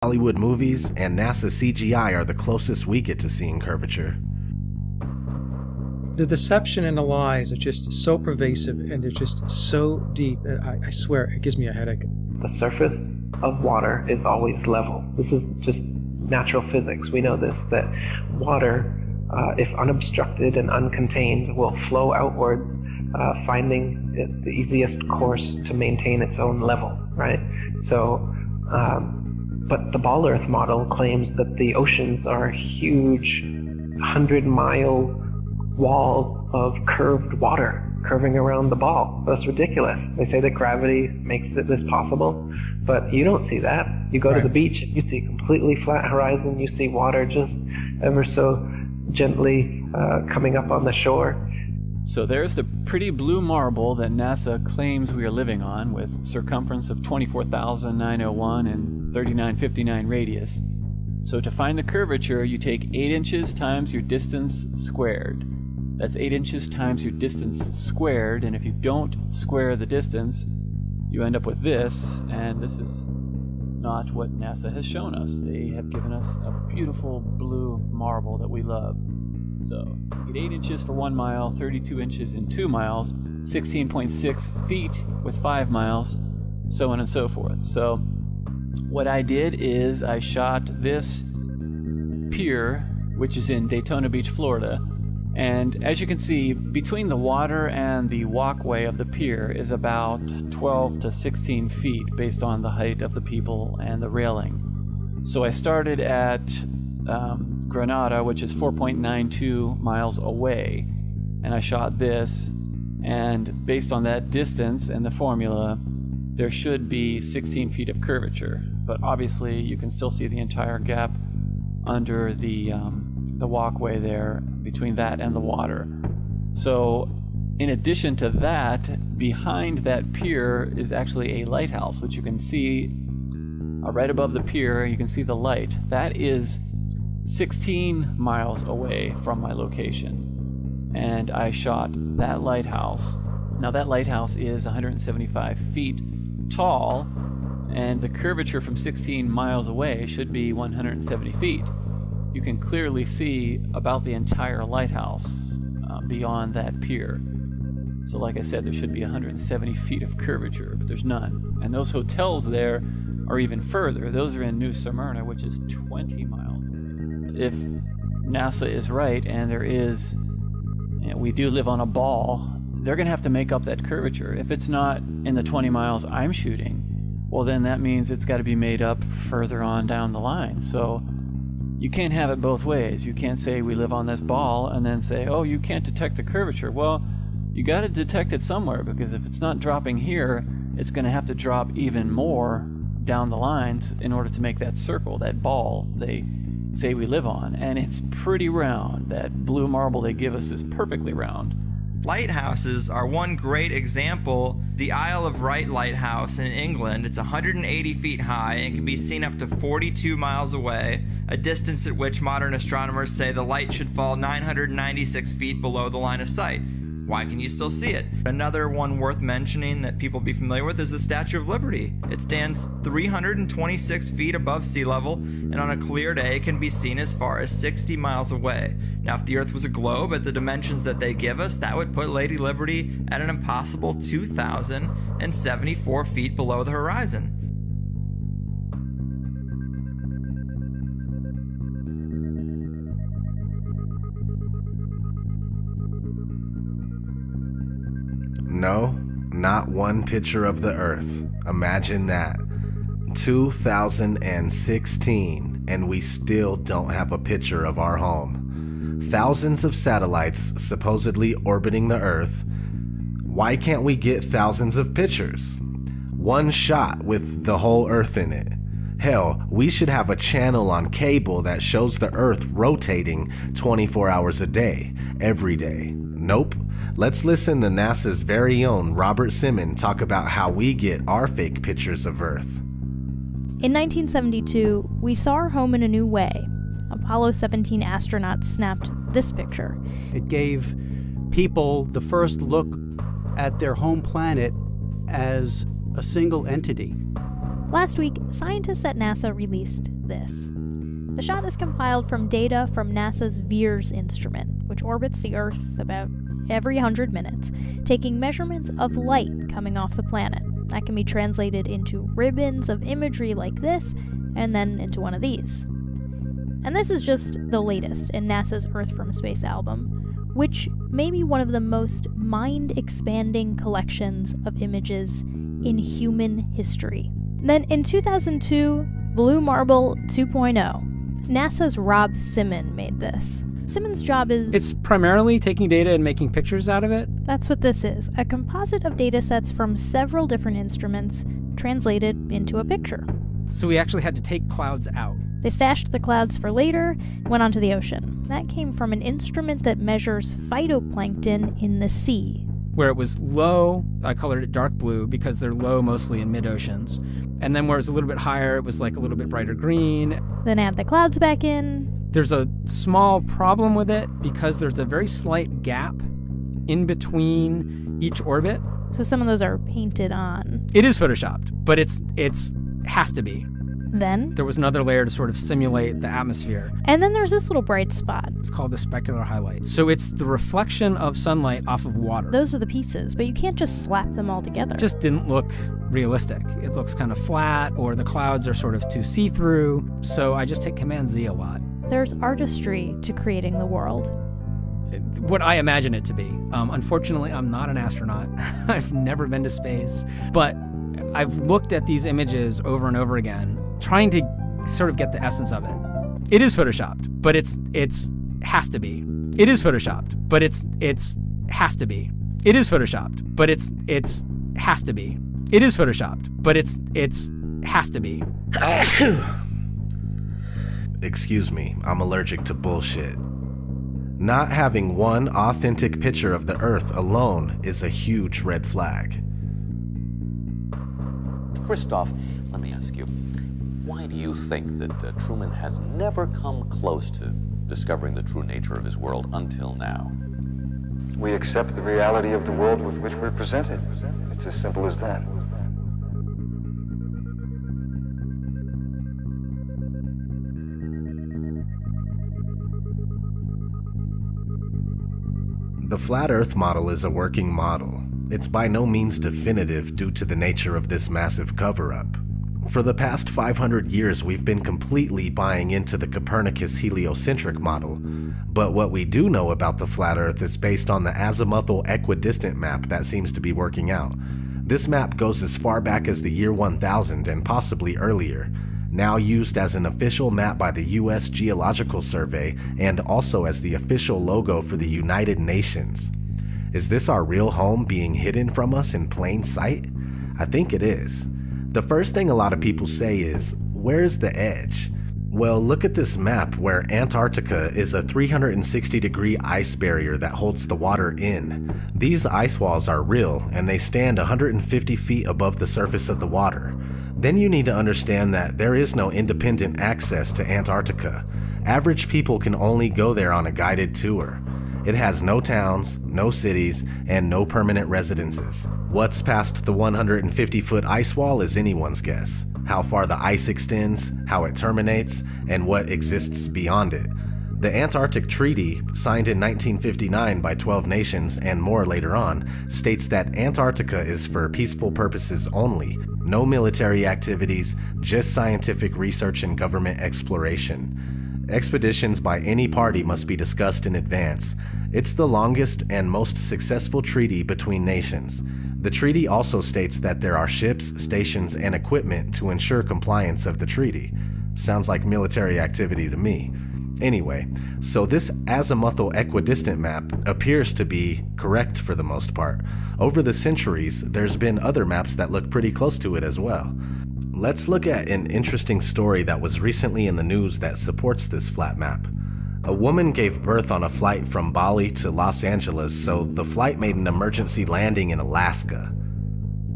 Hollywood movies and NASA CGI are the closest we get to seeing curvature. The deception and the lies are just so pervasive, and they're just so deep that I swear it gives me a headache. The surface of water is always level. This is just natural physics. We know this, that water, if unobstructed and uncontained, will flow outwards, finding it the easiest course to maintain its own level, right? So, but the Ball Earth model claims that the oceans are huge 100-mile walls of curved water curving around the ball. That's ridiculous. They say that gravity makes this possible, but you don't see that. You go to the beach, you see a completely flat horizon, you see water just ever so gently coming up on the shore. So there's the pretty blue marble that NASA claims we are living on, with circumference of 24,901 and 3959 radius. So to find the curvature, you take 8 inches times your distance squared. That's 8 inches times your distance squared, and if you don't square the distance, you end up with this, and this is not what NASA has shown us. They have given us a beautiful blue marble that we love. So you get 8 inches for 1 mile, 32 inches in 2 miles, 16.6 feet with 5 miles, so on and so forth. So what I did is I shot this pier, which is in Daytona Beach, Florida, and as you can see, between the water and the walkway of the pier is about 12 to 16 feet based on the height of the people and the railing. So I started at Granada, which is 4.92 miles away, and I shot this, and based on that distance and the formula, there should be 16 feet of curvature, but obviously you can still see the entire gap under the walkway there between that and the water. So in addition to that, behind that pier is actually a lighthouse, which you can see right above the pier. You can see the light. That is 16 miles away from my location, and I shot that lighthouse. Now that lighthouse is 175 feet tall, and the curvature from 16 miles away should be 170 feet. You can clearly see about the entire lighthouse beyond that pier. So like I said, there should be 170 feet of curvature, but there's none. And those hotels there are even further. Those are in New Smyrna, which is 20 miles. If NASA is right, and there is, we do live on a ball, they're going to have to make up that curvature. If it's not in the 20 miles I'm shooting, well then that means it's got to be made up further on down the line. So you can't have it both ways. You can't say we live on this ball and then say, oh, you can't detect the curvature. Well, you got to detect it somewhere, because if it's not dropping here, it's going to have to drop even more down the lines in order to make that circle, that ball they say we live on. And it's pretty round. That blue marble they give us is perfectly round. Lighthouses are one great example. The Isle of Wight Lighthouse in England, it's 180 feet high and can be seen up to 42 miles away, a distance at which modern astronomers say the light should fall 996 feet below the line of sight. Why can you still see it? Another one worth mentioning that people be familiar with is the Statue of Liberty. It stands 326 feet above sea level, and on a clear day can be seen as far as 60 miles away. Now, if the Earth was a globe at the dimensions that they give us, that would put Lady Liberty at an impossible 2,074 feet below the horizon. No, not one picture of the Earth. Imagine that. 2016, and we still don't have a picture of our home. Thousands of satellites supposedly orbiting the Earth. Why can't we get thousands of pictures? One shot with the whole Earth in it. Hell, we should have a channel on cable that shows the Earth rotating 24 hours a day, every day. Nope. Let's listen to NASA's very own Robert Simon talk about how we get our fake pictures of Earth. In 1972, we saw our home in a new way. Apollo 17 astronauts snapped this picture. It gave people the first look at their home planet as a single entity. Last week, scientists at NASA released this. The shot is compiled from data from NASA's VEERS instrument, which orbits the Earth about every 100 minutes, taking measurements of light coming off the planet. That can be translated into ribbons of imagery like this, and then into one of these. And this is just the latest in NASA's Earth from Space album, which may be one of the most mind-expanding collections of images in human history. Then in 2002, Blue Marble 2.0, NASA's Rob Simon made this. Simon's job is... It's primarily taking data and making pictures out of it. That's what this is, a composite of data sets from several different instruments translated into a picture. So we actually had to take clouds out. They stashed the clouds for later, went onto the ocean. That came from an instrument that measures phytoplankton in the sea. Where it was low, I colored it dark blue because they're low mostly in mid-oceans. And then where it was a little bit higher, it was like a little bit brighter green. Then add the clouds back in. There's a small problem with it because there's a very slight gap in between each orbit. So some of those are painted on. It is photoshopped, but it's has to be. Then there was another layer to sort of simulate the atmosphere. And then there's this little bright spot. It's called the specular highlight. So it's the reflection of sunlight off of water. Those are the pieces, but you can't just slap them all together. It just didn't look realistic. It looks kind of flat, or the clouds are sort of too see-through. So I just hit Command-Z a lot. There's artistry to creating the world. What I imagine it to be. Unfortunately, I'm not an astronaut. I've never been to space. But I've looked at these images over and over again, trying to sort of get the essence of it. It is photoshopped, but it's has to be. It is photoshopped, but it's has to be. It is photoshopped, but it's has to be. It is photoshopped, but it's has to be. Excuse me, I'm allergic to bullshit. Not having one authentic picture of the Earth alone is a huge red flag. Christoph, let me ask you, why do you think that Truman has never come close to discovering the true nature of his world until now? We accept the reality of the world with which we're presented. It's as simple as that. The flat Earth model is a working model. It's by no means definitive due to the nature of this massive cover-up. For the past 500 years, we've been completely buying into the Copernicus heliocentric model, but what we do know about the flat Earth is based on the azimuthal equidistant map that seems to be working out. This map goes as far back as the year 1000 and possibly earlier, now used as an official map by the U.S. Geological Survey and also as the official logo for the United Nations. Is this our real home being hidden from us in plain sight? I think it is. The first thing a lot of people say is, where's the edge? Well, look at this map where Antarctica is a 360-degree ice barrier that holds the water in. These ice walls are real, and they stand 150 feet above the surface of the water. Then you need to understand that there is no independent access to Antarctica. Average people can only go there on a guided tour. It has no towns, no cities, and no permanent residences. What's past the 150-foot ice wall is anyone's guess. How far the ice extends, how it terminates, and what exists beyond it. The Antarctic Treaty, signed in 1959 by 12 nations and more later on, states that Antarctica is for peaceful purposes only. No military activities, just scientific research and government exploration. Expeditions by any party must be discussed in advance. It's the longest and most successful treaty between nations. The treaty also states that there are ships, stations, and equipment to ensure compliance of the treaty. Sounds like military activity to me. Anyway, so this azimuthal equidistant map appears to be correct for the most part. Over the centuries, there's been other maps that look pretty close to it as well. Let's look at an interesting story that was recently in the news that supports this flat map. A woman gave birth on a flight from Bali to Los Angeles, so the flight made an emergency landing in Alaska.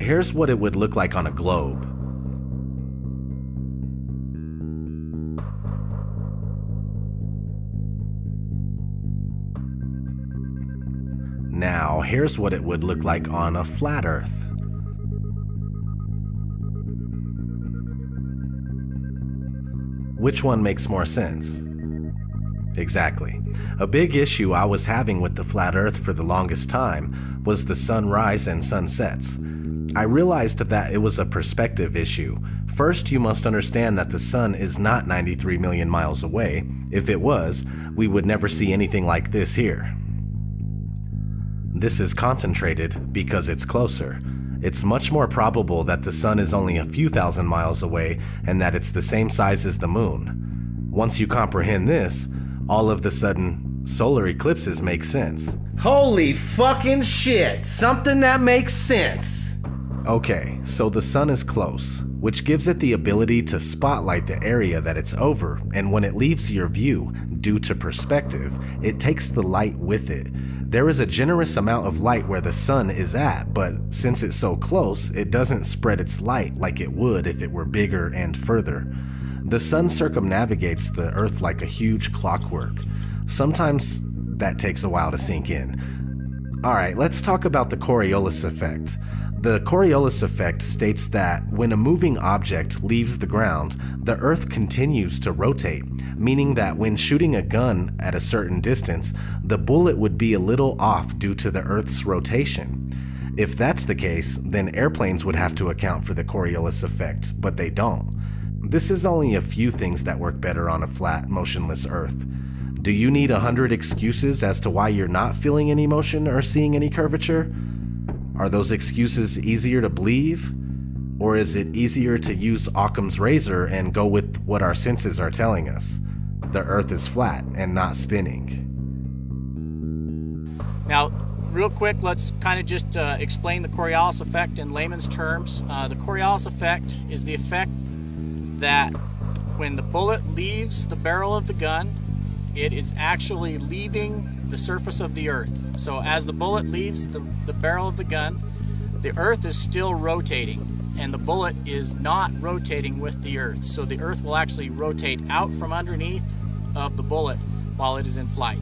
Here's what it would look like on a globe. Now, here's what it would look like on a flat Earth. Which one makes more sense? Exactly. A big issue I was having with the flat Earth for the longest time was the sunrise and sunsets. I realized that it was a perspective issue. First, you must understand that the sun is not 93 million miles away. If it was, we would never see anything like this here. This is concentrated because it's closer. It's much more probable that the sun is only a few thousand miles away and that it's the same size as the moon. Once you comprehend this, all of the sudden, solar eclipses make sense. Holy fucking shit! Something that makes sense! Okay, so the sun is close, which gives it the ability to spotlight the area that it's over, and when it leaves your view, due to perspective, it takes the light with it. There is a generous amount of light where the sun is at, but since it's so close, it doesn't spread its light like it would if it were bigger and further. The sun circumnavigates the Earth like a huge clockwork. Sometimes that takes a while to sink in. Alright, let's talk about the Coriolis effect. The Coriolis effect states that when a moving object leaves the ground, the Earth continues to rotate, meaning that when shooting a gun at a certain distance, the bullet would be a little off due to the Earth's rotation. If that's the case, then airplanes would have to account for the Coriolis effect, but they don't. This is only a few things that work better on a flat, motionless Earth. Do you need 100 excuses as to why you're not feeling any motion or seeing any curvature? Are those excuses easier to believe? Or is it easier to use Occam's razor and go with what our senses are telling us? The Earth is flat and not spinning. Now, real quick, let's kind of just explain the Coriolis effect in layman's terms. The Coriolis effect is the effect that when the bullet leaves the barrel of the gun, it is actually leaving the surface of the Earth. So as the bullet leaves the barrel of the gun, the Earth is still rotating, and the bullet is not rotating with the Earth. So the Earth will actually rotate out from underneath of the bullet while it is in flight.